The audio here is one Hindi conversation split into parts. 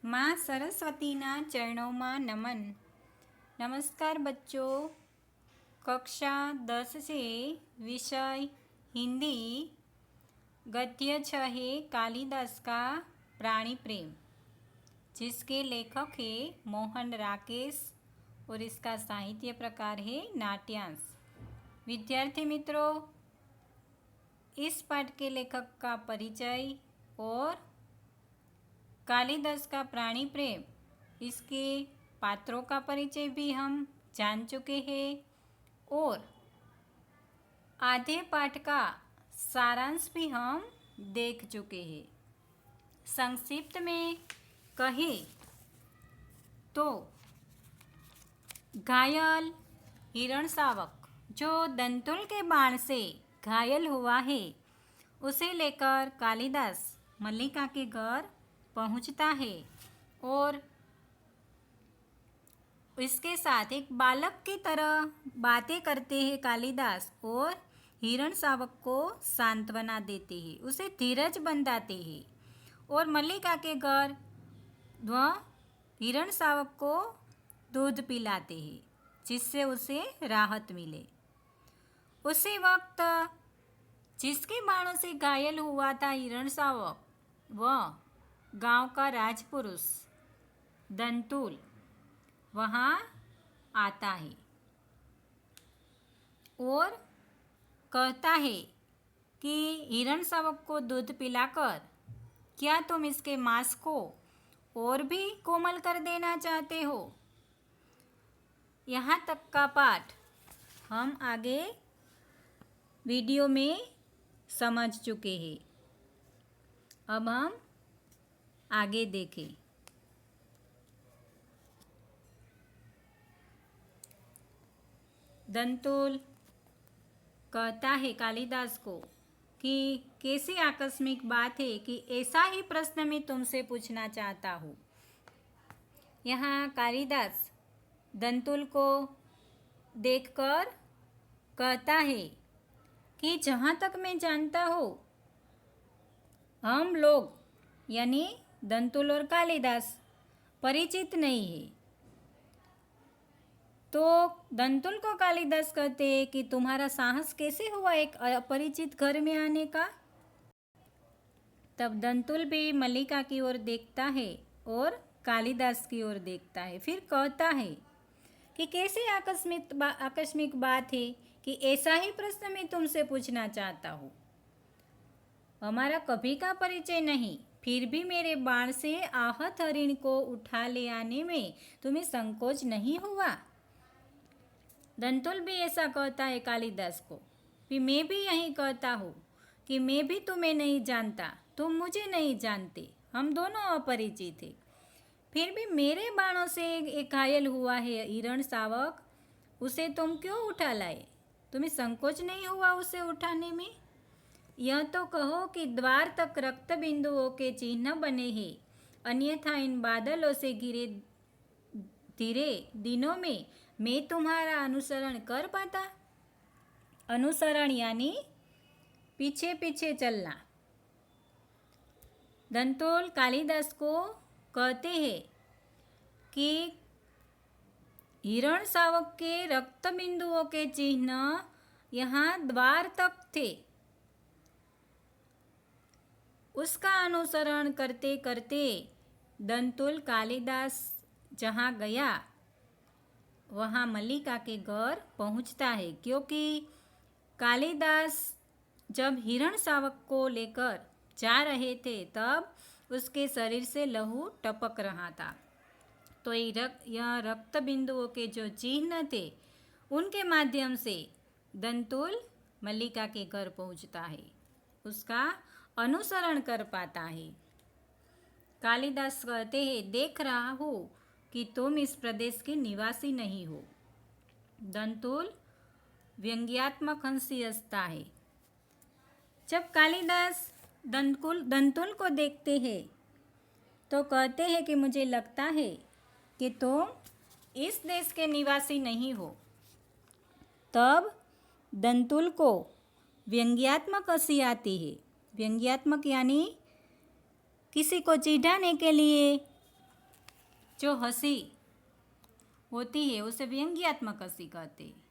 माँ सरस्वतीना चरणों में नमन। नमस्कार बच्चों, कक्षा 10 से विषय हिंदी, गद्य 6 है कालिदास का प्राणी प्रेम, जिसके लेखक है मोहन राकेश और इसका साहित्य प्रकार है नाट्यांश। विद्यार्थी मित्रों, इस पाठ के लेखक का परिचय और कालिदास का प्राणी प्रेम, इसके पात्रों का परिचय भी हम जान चुके हैं और आधे पाठ का सारांश भी हम देख चुके हैं। संक्षिप्त में कहे तो घायल हिरणसावक जो दंतुल के बाण से घायल हुआ है, उसे लेकर कालिदास मल्लिका के घर पहुंचता है और इसके साथ एक बालक की तरह बातें करते हैं कालिदास और हिरणसावक को सांत्वना देते हैं, उसे धीरज बंधाते हैं और मल्लिका के घर वह हिरणसावक को दूध पिलाते हैं, जिससे उसे राहत मिले। उसी वक्त जिसके बाणों से घायल हुआ था हिरणसावक, वह गांव का राजपुरुष दंतुल वहाँ आता है और कहता है कि हिरणसावक को दूध पिलाकर क्या तुम इसके मांस को और भी कोमल कर देना चाहते हो। यहाँ तक का पाठ हम आगे वीडियो में समझ चुके हैं। अब हम आगे देखें। दंतुल कहता है कालिदास को कि कैसी आकस्मिक बात है कि ऐसा ही प्रश्न मैं तुमसे पूछना चाहता हूँ। यहाँ कालिदास दंतुल को देखकर कहता है कि जहाँ तक मैं जानता हूँ, हम लोग यानी दंतुल और कालिदास परिचित नहीं है। तो दंतुल को कालिदास कहते हैं कि तुम्हारा साहस कैसे हुआ एक अपरिचित घर में आने का। तब दंतुल भी मल्लिका की ओर देखता है और कालिदास की ओर देखता है, फिर कहता है कि कैसी आकस्मिक बात है कि ऐसा ही प्रश्न मैं तुमसे पूछना चाहता हूँ। हमारा कभी का परिचय नहीं, फिर भी मेरे बाण से आहत हरिण को उठा ले आने में तुम्हें संकोच नहीं हुआ। दंतुल भी ऐसा कहता है कालिदास को, फिर मैं भी यही कहता हूँ कि मैं भी तुम्हें नहीं जानता, तुम मुझे नहीं जानते, हम दोनों अपरिचित थे। फिर भी मेरे बाणों से एक घायल हुआ है हिरणसावक, उसे तुम क्यों उठा लाए? तुम्हें संकोच नहीं हुआ उसे उठाने में? यह तो कहो कि द्वार तक रक्त बिंदुओं के चिन्ह बने हैं, अन्यथा इन बादलों से घिरे धीरे दिनों में मैं तुम्हारा अनुसरण कर पाता। अनुसरण यानी पीछे पीछे चलना। दंतुल कालिदास को कहते हैं कि हिरणसावक के रक्त बिंदुओं के चिन्ह यहाँ द्वार तक थे। उसका अनुसरण करते करते दंतुल कालिदास जहाँ गया वहाँ मल्लिका के घर पहुँचता है, क्योंकि कालिदास जब हिरणसावक को लेकर जा रहे थे तब उसके शरीर से लहू टपक रहा था। तो यह रक्त बिंदुओं के जो चिन्ह थे उनके माध्यम से दंतुल मल्लिका के घर पहुँचता है, उसका अनुसरण कर पाता है। कालिदास कहते हैं, देख रहा हूँ कि तुम इस प्रदेश के निवासी नहीं हो। दंतुल व्यंग्यात्मक हंसी हंसता है। जब कालिदास दंतुल को देखते हैं तो कहते हैं कि मुझे लगता है कि तुम इस देश के निवासी नहीं हो। तब दंतुल को व्यंग्यात्मक हंसी आती है। व्यंग्यात्मक यानी किसी को चिढ़ाने के लिए जो हंसी होती है उसे व्यंग्यात्मक हंसी कहते हैं।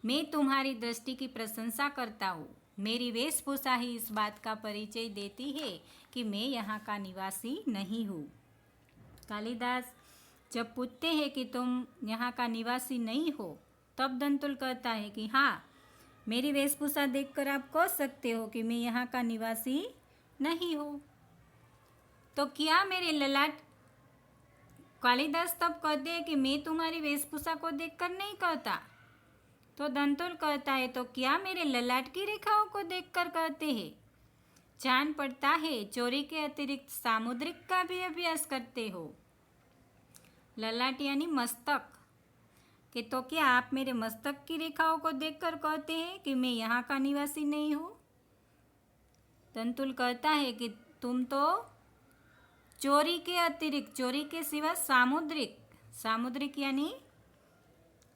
मैं तुम्हारी दृष्टि की प्रशंसा करता हूँ। मेरी वेशभूषा ही इस बात का परिचय देती है कि मैं यहाँ का निवासी नहीं हूँ। कालिदास जब पूछते हैं कि तुम यहाँ का निवासी नहीं हो, तब दंतुल कहता है कि हाँ, मेरी वेशभूषा देखकर आप कह सकते हो कि मैं यहाँ का निवासी नहीं हूँ। तो क्या मेरे ललाट, कालिदास तब कहते हैं कि मैं तुम्हारी वेशभूषा को देखकर नहीं कहता। तो दंतुल कहता है तो क्या मेरे ललाट की रेखाओं को देखकर कहते हैं। जान पड़ता है चोरी के अतिरिक्त सामुद्रिक का भी अभ्यास करते हो। ललाट यानी मस्तक कि तो क्या आप मेरे मस्तक की रेखाओं को देखकर कहते हैं कि मैं यहाँ का निवासी नहीं हूँ। दंतुल कहता है कि तुम तो चोरी के अतिरिक्त, चोरी के सिवा सामुद्रिक, सामुद्रिक यानी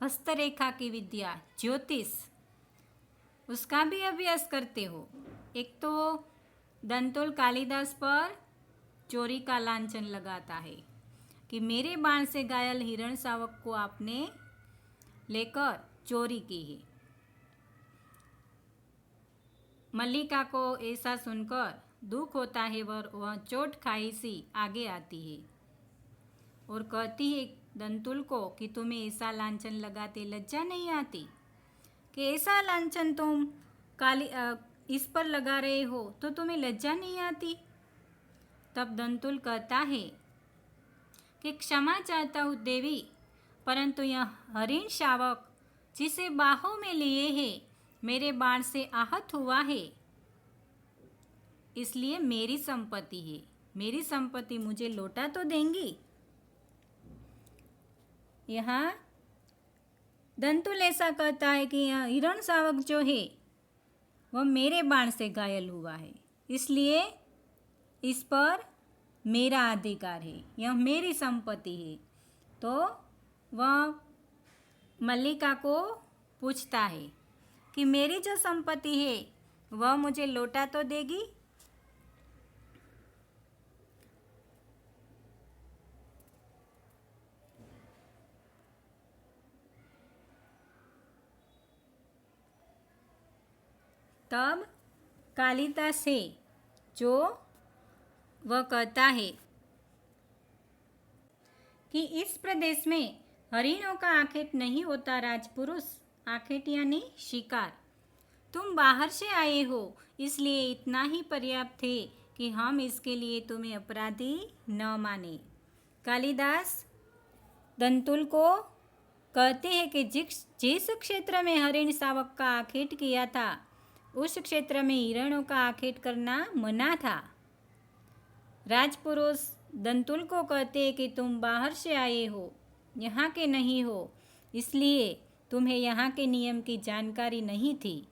हस्तरेखा की विद्या, ज्योतिष, उसका भी अभ्यास करते हो। एक तो दंतुल कालिदास पर चोरी का लांछन लगाता है कि मेरे बाण से घायल हिरण शावक को आपने लेकर चोरी की है। मल्लिका को ऐसा सुनकर दुख होता है, वह चोट खाई सी आगे आती है और कहती है दंतुल को कि तुम्हें ऐसा लांछन लगाते लज्जा नहीं आती, कि ऐसा लांछन तुम इस पर लगा रहे हो तो तुम्हें लज्जा नहीं आती। तब दंतुल कहता है कि क्षमा चाहता हूँ देवी, परंतु यह हरिण शावक जिसे बाहों में लिए है मेरे बाण से आहत हुआ है, इसलिए मेरी संपत्ति है, मेरी संपत्ति मुझे लौटा तो देंगी। यहाँ दंतुल ऐसा कहता है कि यह हिरण शावक जो है वह मेरे बाण से घायल हुआ है, इसलिए इस पर मेरा अधिकार है, यह मेरी संपत्ति है। तो वह मल्लिका को पूछता है कि मेरी जो संपत्ति है वह मुझे लौटा तो देगी। तब कालिदास है जो वह कहता है कि इस प्रदेश में हरिणों का आखेट नहीं होता राजपुरुष, आखेट यानी शिकार। तुम बाहर से आए हो, इसलिए इतना ही पर्याप्त है कि हम इसके लिए तुम्हें अपराधी न माने। कालिदास दंतुल को कहते हैं कि जिस क्षेत्र में हरिण शावक का आखेट किया था उस क्षेत्र में हिरणों का आखेट करना मना था। राजपुरुष दंतुल को कहते हैं कि तुम बाहर से आए हो, यहाँ के नहीं हो, इसलिए तुम्हें यहाँ के नियम की जानकारी नहीं थी,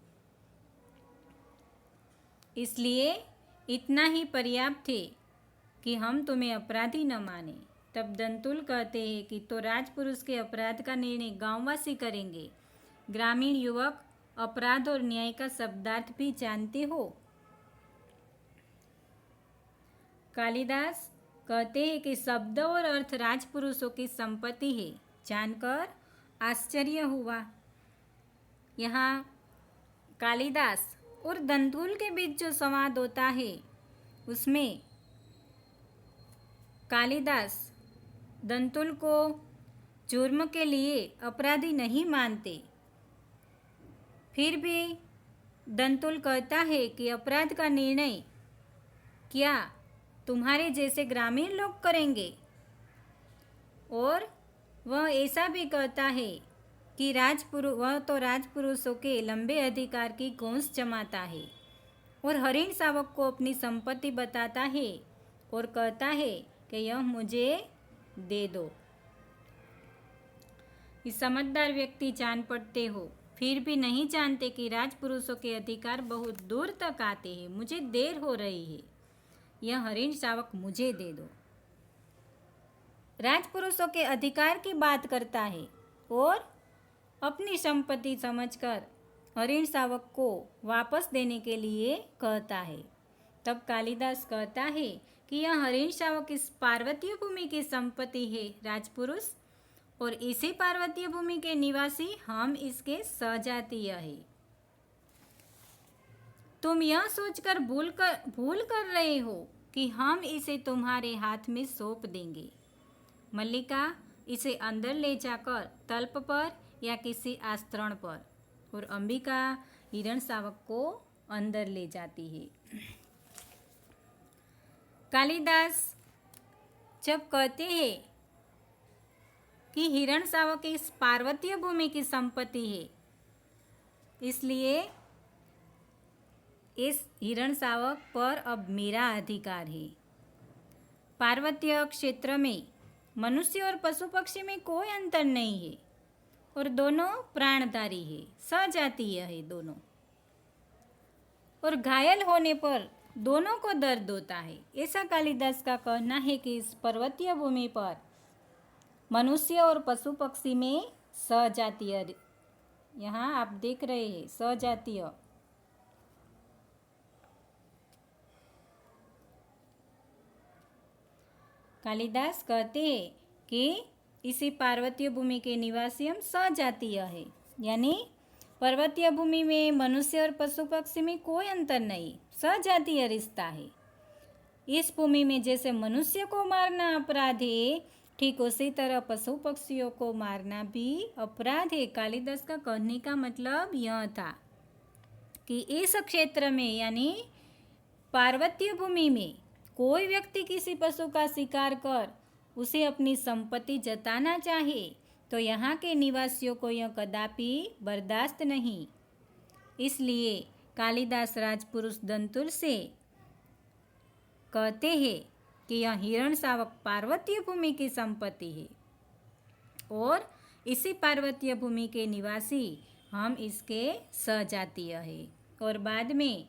इसलिए इतना ही पर्याप्त है कि हम तुम्हें अपराधी न माने। तब दंतुल कहते हैं कि तो राजपुरुष के अपराध का निर्णय गांववासी करेंगे। ग्रामीण युवक अपराध और न्याय का शब्दार्थ भी जानते हो। कालिदास कहते हैं कि शब्द और अर्थ राजपुरुषों की संपत्ति है, जानकर आश्चर्य हुआ। यहाँ कालिदास और दंतुल के बीच जो संवाद होता है उसमें कालिदास दंतुल को जुर्म के लिए अपराधी नहीं मानते, फिर भी दंतुल कहता है कि अपराध का निर्णय क्या तुम्हारे जैसे ग्रामीण लोग करेंगे। और वह ऐसा भी कहता है कि वह तो राजपुरुषों के लंबे अधिकार की गोंस जमाता है और हरिण शावक को अपनी संपत्ति बताता है और कहता है कि यह मुझे दे दो। इस समझदार व्यक्ति जान पड़ते हो, फिर भी नहीं जानते कि राजपुरुषों के अधिकार बहुत दूर तक आते हैं। मुझे देर हो रही है, यह हरिण शावक मुझे दे दो। राजपुरुषों के अधिकार की बात करता है और अपनी संपत्ति समझकर हरिण शावक को वापस देने के लिए कहता है। तब कालिदास कहता है कि यह हरिण शावक इस पार्वतीय भूमि की संपत्ति है राजपुरुष, और इसी पार्वतीय भूमि के निवासी हम इसके सजातीय है। तुम यह सोचकर भूल कर रहे हो कि हम इसे तुम्हारे हाथ में सौंप देंगे। मल्लिका इसे अंदर ले जाकर तल्प पर या किसी आस्तरण पर, और अंबिका हिरण शावक को अंदर ले जाती है। कालिदास जब कहते हैं कि हिरण शावक इस पार्वतीय भूमि की संपत्ति है, इसलिए इस हिरण शावक पर अब मेरा अधिकार है। पार्वतीय क्षेत्र में मनुष्य और पशु पक्षी में कोई अंतर नहीं है, और दोनों प्राणधारी है, सजातीय है दोनों, और घायल होने पर दोनों को दर्द होता है। ऐसा कालिदास का कहना है कि इस पर्वतीय भूमि पर मनुष्य और पशु पक्षी में सजातीय, यहाँ आप देख रहे हैं सजातीय। कालिदास कहते हैं कि इसी पार्वतीय भूमि के निवासी हम सजातीय है, यानी पर्वतीय भूमि में मनुष्य और पशु पक्षी में कोई अंतर नहीं, सजातीय रिश्ता है। इस भूमि में जैसे मनुष्य को मारना अपराध है, ठीक उसी तरह पशु पक्षियों को मारना भी अपराध है। कालिदास का कहने का मतलब यह था कि इस क्षेत्र में यानी पार्वतीय भूमि में कोई व्यक्ति किसी पशु का शिकार कर उसे अपनी संपत्ति जताना चाहे तो यहाँ के निवासियों को यह कदापि बर्दाश्त नहीं। इसलिए कालिदास राजपुरुष दंतुल से कहते हैं कि यह हिरण शावक पार्वतीय भूमि की संपत्ति है, और इसी पार्वतीय भूमि के निवासी हम इसके सजातीय है। और बाद में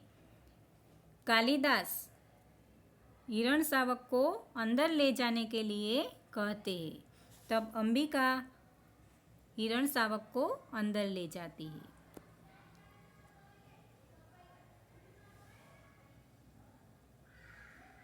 कालिदास हिरण शावक को अंदर ले जाने के लिए कहते हैं, तब अंबिका हिरण शावक को अंदर ले जाती है।